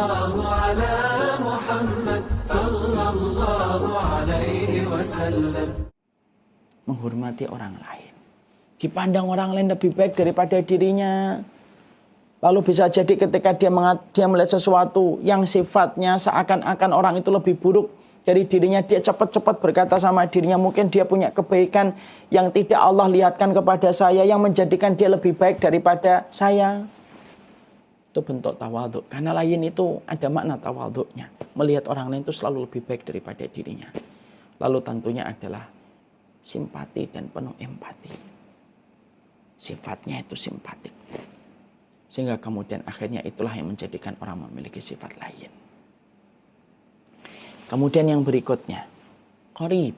Sallallahu ala Muhammad sallallahu alaihi wasallam. Menghormati orang lain. Dipandang orang lain lebih baik daripada dirinya. Lalu bisa jadi ketika dia melihat sesuatu yang sifatnya seakan-akan orang itu lebih buruk dari dirinya, dia cepat-cepat berkata sama dirinya, mungkin dia punya kebaikan yang tidak Allah lihatkan kepada saya, yang menjadikan dia lebih baik daripada saya. Itu bentuk tawadhu. Karena lain itu ada makna tawadhunya. Melihat orang lain itu selalu lebih baik daripada dirinya. Lalu tentunya adalah simpati dan penuh empati. Sifatnya itu simpatik. Sehingga kemudian akhirnya itulah yang menjadikan orang memiliki sifat lain. Kemudian yang berikutnya, qarib.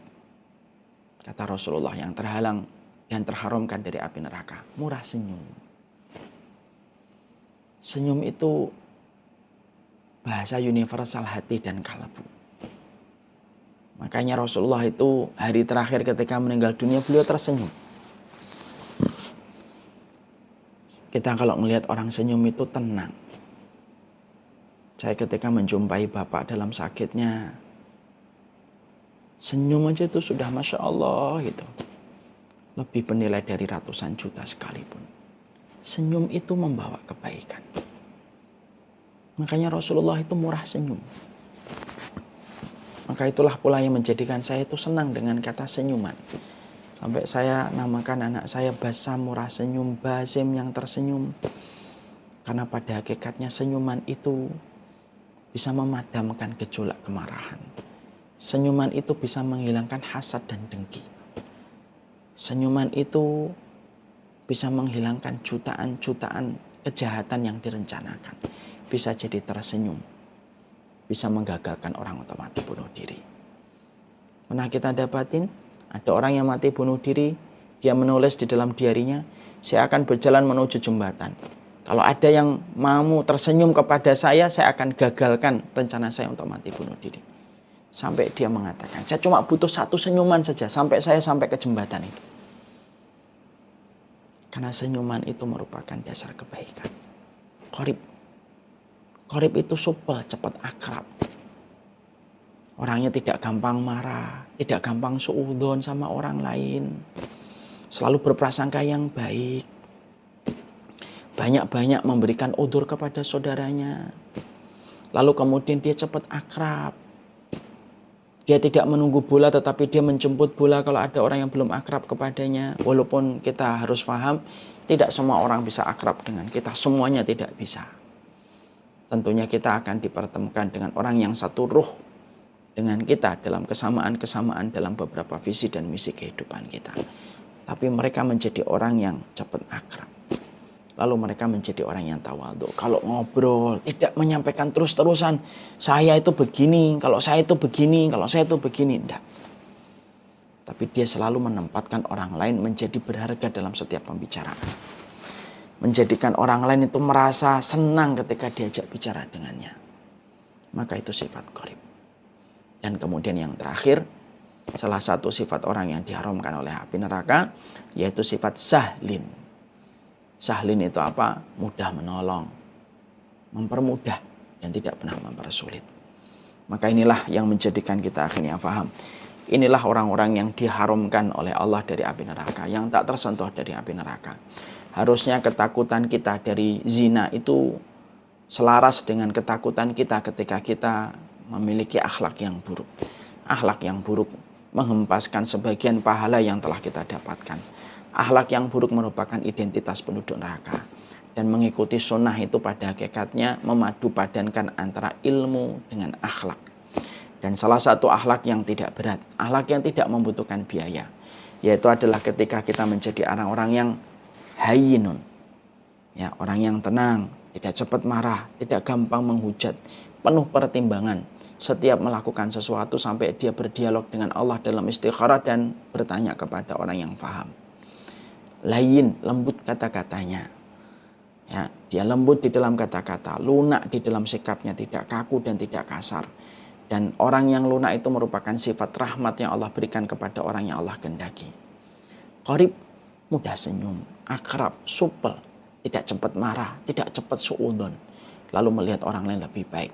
Kata Rasulullah, yang terhalang dan terharamkan dari api neraka, murah senyum. Senyum itu bahasa universal hati dan kalbu. Makanya Rasulullah itu hari terakhir ketika meninggal dunia, beliau tersenyum. Kita kalau melihat orang senyum itu tenang. Saya ketika menjumpai bapak dalam sakitnya, senyum aja itu sudah Masya Allah gitu. Lebih bernilai dari ratusan juta sekalipun. Senyum itu membawa kebaikan. Makanya Rasulullah itu murah senyum. Maka itulah pula yang menjadikan saya itu senang dengan kata senyuman. Sampai saya namakan anak saya Basam, murah senyum, Basim yang tersenyum. Karena pada hakikatnya senyuman itu bisa memadamkan gejolak kemarahan. Senyuman itu bisa menghilangkan hasad dan dengki. Senyuman itu bisa menghilangkan jutaan-jutaan kejahatan yang direncanakan. Bisa jadi tersenyum. Bisa menggagalkan orang untuk mati bunuh diri. Pernah kita dapatin? Ada orang yang mati bunuh diri, dia menulis di dalam diarinya, saya akan berjalan menuju jembatan. Kalau ada yang mau tersenyum kepada saya akan gagalkan rencana saya untuk mati bunuh diri. Sampai dia mengatakan, saya cuma butuh satu senyuman saja sampai saya sampai ke jembatan itu. Karena senyuman itu merupakan dasar kebaikan. Qarib. Qarib itu supel, cepat akrab. Orangnya tidak gampang marah, tidak gampang suudzon sama orang lain. Selalu berprasangka yang baik. Banyak-banyak memberikan udzur kepada saudaranya. Lalu kemudian dia cepat akrab. Dia tidak menunggu bola tetapi dia menjemput bola kalau ada orang yang belum akrab kepadanya. Walaupun kita harus paham, tidak semua orang bisa akrab dengan kita. Semuanya tidak bisa. Tentunya kita akan dipertemukan dengan orang yang satu ruh dengan kita dalam kesamaan-kesamaan dalam beberapa visi dan misi kehidupan kita. Tapi mereka menjadi orang yang cepat akrab. Lalu mereka menjadi orang yang tawadhu. Kalau ngobrol, tidak menyampaikan terus-terusan, saya itu begini, kalau saya itu begini, kalau saya itu begini. Tidak. Tapi dia selalu menempatkan orang lain menjadi berharga dalam setiap pembicaraan. Menjadikan orang lain itu merasa senang ketika diajak bicara dengannya. Maka itu sifat qarib. Dan kemudian yang terakhir, salah satu sifat orang yang diharamkan oleh api neraka, yaitu sifat sahlin. Sahlin itu apa? Mudah menolong, mempermudah, dan tidak pernah mempersulit. Maka inilah yang menjadikan kita akhirnya paham. Inilah orang-orang yang diharamkan oleh Allah dari api neraka, yang tak tersentuh dari api neraka. Harusnya ketakutan kita dari zina itu selaras dengan ketakutan kita ketika kita memiliki akhlak yang buruk. Akhlak yang buruk menghempaskan sebagian pahala yang telah kita dapatkan. Akhlak yang buruk merupakan identitas penduduk neraka. Dan mengikuti sunnah itu pada hakikatnya memadu padankan antara ilmu dengan akhlak. Dan salah satu akhlak yang tidak berat, akhlak yang tidak membutuhkan biaya, yaitu adalah ketika kita menjadi orang-orang yang hayyinun. Ya, orang yang tenang, tidak cepat marah, tidak gampang menghujat, penuh pertimbangan. Setiap melakukan sesuatu sampai dia berdialog dengan Allah dalam istikharah dan bertanya kepada orang yang faham. Lain, lembut kata-katanya. Ya, dia lembut di dalam kata-kata, lunak di dalam sikapnya, tidak kaku dan tidak kasar. Dan orang yang lunak itu merupakan sifat rahmat yang Allah berikan kepada orang yang Allah kehendaki. Qarib, mudah senyum, akrab, supel, tidak cepat marah, tidak cepat suudzon. Lalu melihat orang lain lebih baik.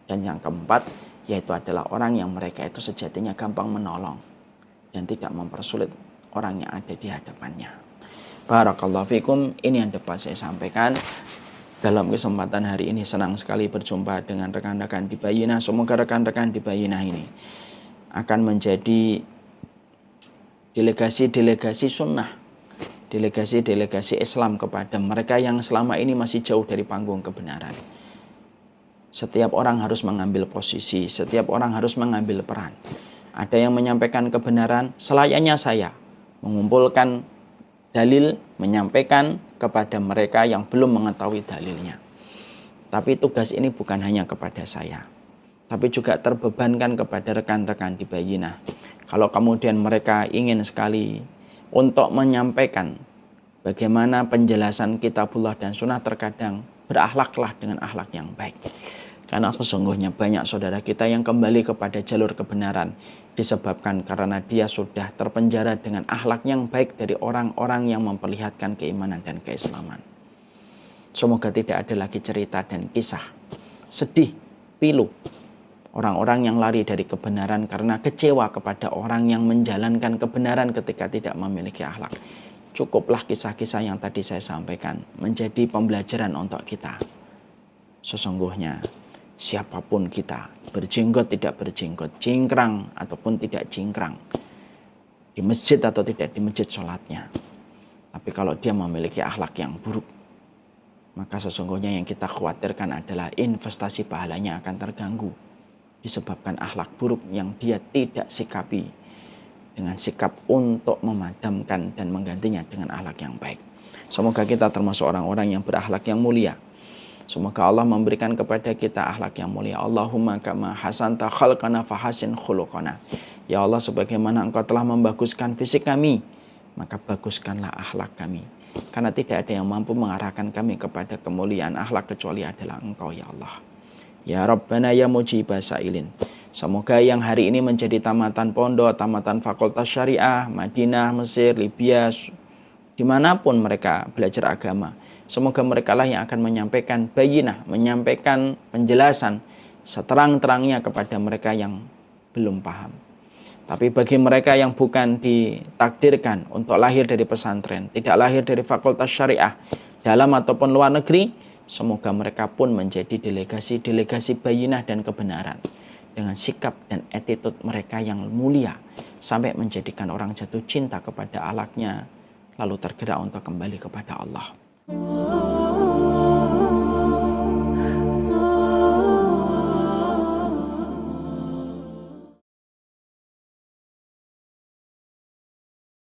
Dan yang keempat, yaitu adalah orang yang mereka itu sejatinya gampang menolong dan tidak mempersulit orang yang ada di hadapannya. Barakallahu fikum, ini yang dapat saya sampaikan dalam kesempatan hari ini. Senang sekali berjumpa dengan rekan-rekan di Bayyinah. Semoga rekan-rekan di Bayyinah ini akan menjadi delegasi-delegasi sunnah, delegasi-delegasi Islam kepada mereka yang selama ini masih jauh dari panggung kebenaran. Setiap orang harus mengambil posisi, setiap orang harus mengambil peran. Ada yang menyampaikan kebenaran, selayaknya saya mengumpulkan dalil, menyampaikan kepada mereka yang belum mengetahui dalilnya. Tapi tugas ini bukan hanya kepada saya, tapi juga terbebankan kepada rekan-rekan di Bayyinah. Kalau kemudian mereka ingin sekali untuk menyampaikan bagaimana penjelasan kitabullah dan sunnah, terkadang berakhlaklah dengan akhlak yang baik. Karena sesungguhnya banyak saudara kita yang kembali kepada jalur kebenaran disebabkan karena dia sudah terpenjara dengan akhlak yang baik dari orang-orang yang memperlihatkan keimanan dan keislaman. Semoga tidak ada lagi cerita dan kisah sedih, pilu, orang-orang yang lari dari kebenaran karena kecewa kepada orang yang menjalankan kebenaran ketika tidak memiliki akhlak. Cukuplah kisah-kisah yang tadi saya sampaikan menjadi pembelajaran untuk kita. Sesungguhnya siapapun kita, berjenggot tidak berjenggot, cingkrang ataupun tidak cingkrang, di masjid atau tidak di masjid sholatnya, tapi kalau dia memiliki akhlak yang buruk, maka sesungguhnya yang kita khawatirkan adalah investasi pahalanya akan terganggu disebabkan akhlak buruk yang dia tidak sikapi dengan sikap untuk memadamkan dan menggantinya dengan akhlak yang baik. Semoga kita termasuk orang-orang yang berakhlak yang mulia. Semoga Allah memberikan kepada kita akhlak yang mulia. Allahumma kama hasanta khalqana fahasin khuluqana. Ya Allah, sebagaimana Engkau telah membaguskan fisik kami, maka baguskanlah akhlak kami. Karena tidak ada yang mampu mengarahkan kami kepada kemuliaan akhlak kecuali adalah Engkau, ya Allah. Ya Rabbana ya mujibah sa'ilin. Semoga yang hari ini menjadi tamatan pondok, tamatan fakultas syariah, Madinah, Mesir, Libya, dimanapun mereka belajar agama, semoga mereka lah yang akan menyampaikan bayyinah, menyampaikan penjelasan seterang-terangnya kepada mereka yang belum paham. Tapi bagi mereka yang bukan ditakdirkan untuk lahir dari pesantren, tidak lahir dari fakultas syariah, dalam ataupun luar negeri, semoga mereka pun menjadi delegasi-delegasi bayyinah dan kebenaran dengan sikap dan attitude mereka yang mulia, sampai menjadikan orang jatuh cinta kepada akhlaknya, lalu tergerak untuk kembali kepada Allah.